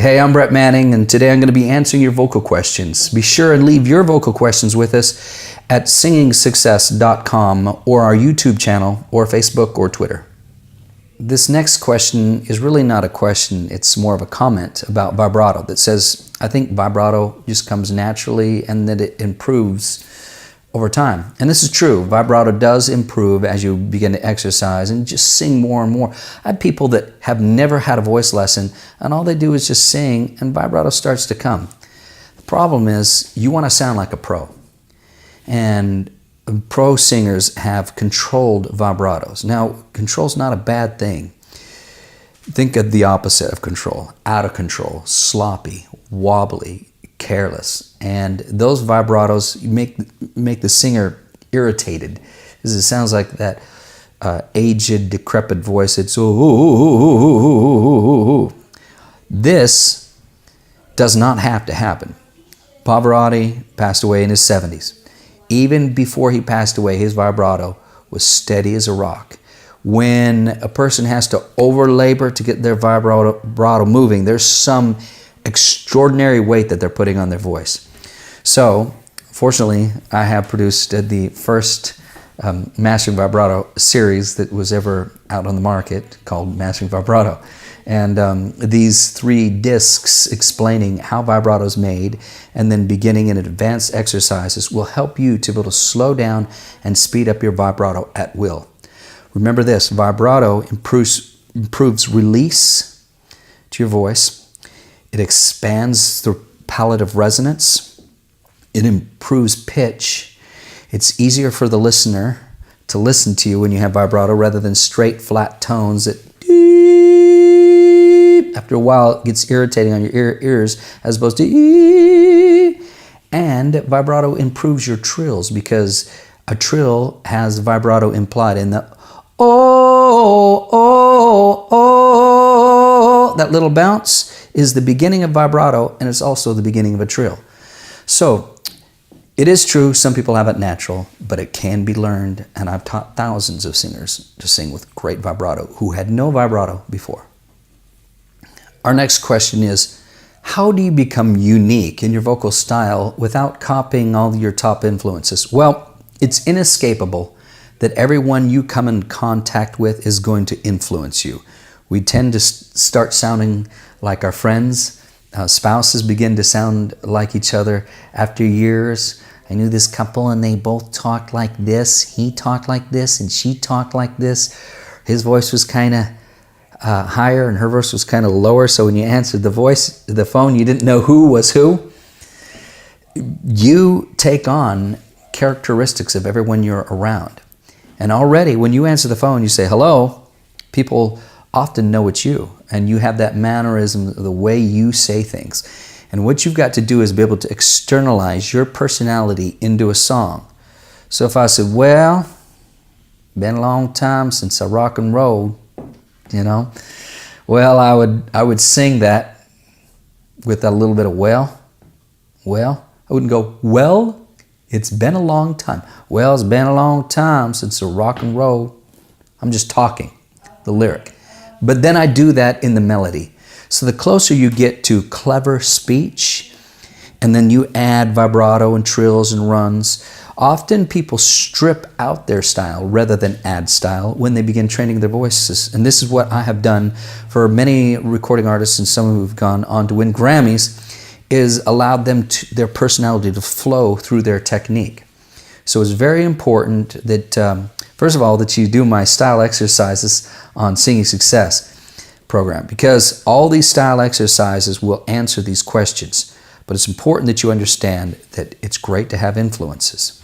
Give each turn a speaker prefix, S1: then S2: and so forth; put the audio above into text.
S1: Hey, I'm Brett Manning, and today I'm going to be answering your vocal questions. Be sure and leave your vocal questions with us at singingsuccess.com or our YouTube channel or Facebook or Twitter. This next question is really not a question, it's more of a comment about vibrato that says, I think vibrato just comes naturally and that it improves over time. And this is true. Vibrato does improve as you begin to exercise and just sing more and more. I have people that have never had a voice lesson and all they do is just sing and vibrato starts to come. The problem is you want to sound like a pro. And pro singers have controlled vibratos. Now, control's not a bad thing. Think of the opposite of control. Out of control, sloppy, wobbly, careless, and those vibratos make the singer irritated because it sounds like that aged, decrepit voice. It's ooh. This does not have to happen. Pavarotti passed away in his 70s. Even before he passed away, his vibrato was steady as a rock. When a person has to over-labor to get their vibrato moving, there's some extraordinary weight that they're putting on their voice. So, fortunately, I have produced the first Mastering Vibrato series that was ever out on the market called Mastering Vibrato. And these 3 discs explaining how vibrato is made and then beginning in advanced exercises will help you to be able to slow down and speed up your vibrato at will. Remember this, vibrato improves release to your voice. It expands the palette of resonance. It improves pitch. It's easier for the listener to listen to you when you have vibrato rather than straight, flat tones that after a while it gets irritating on your ears as opposed to And vibrato improves your trills because a trill has vibrato implied in the that little bounce is the beginning of vibrato and it's also the beginning of a trill. So it is true some people have it natural, but it can be learned, and I've taught thousands of singers to sing with great vibrato who had no vibrato before. Our next question is, how do you become unique in your vocal style without copying all your top influences? Well, it's inescapable that everyone you come in contact with is going to influence you. We tend to start sounding like our friends. Spouses begin to sound like each other after years. I knew this couple and they both talked like this. He talked like this and she talked like this. His voice was kind of higher and her voice was kind of lower. So when you answered the phone, you didn't know who was who. You take on characteristics of everyone you're around. And already when you answer the phone, you say, hello, people often know it's you. And you have that mannerism, the way you say things. And what you've got to do is be able to externalize your personality into a song. So if I said, well, been a long time since I rock and roll, well, I would sing that with a little bit of well. I wouldn't go, well, it's been a long time. Well, it's been a long time since I rock and roll. I'm just talking, the lyric. But then I do that in the melody. So the closer you get to clever speech, and then you add vibrato and trills and runs, often people strip out their style rather than add style when they begin training their voices. And this is what I have done for many recording artists and some who've gone on to win Grammys, is allowed them their personality to flow through their technique. So it's very important that, first of all, that you do my style exercises on Singing Success program, because all these style exercises will answer these questions. But it's important that you understand that it's great to have influences.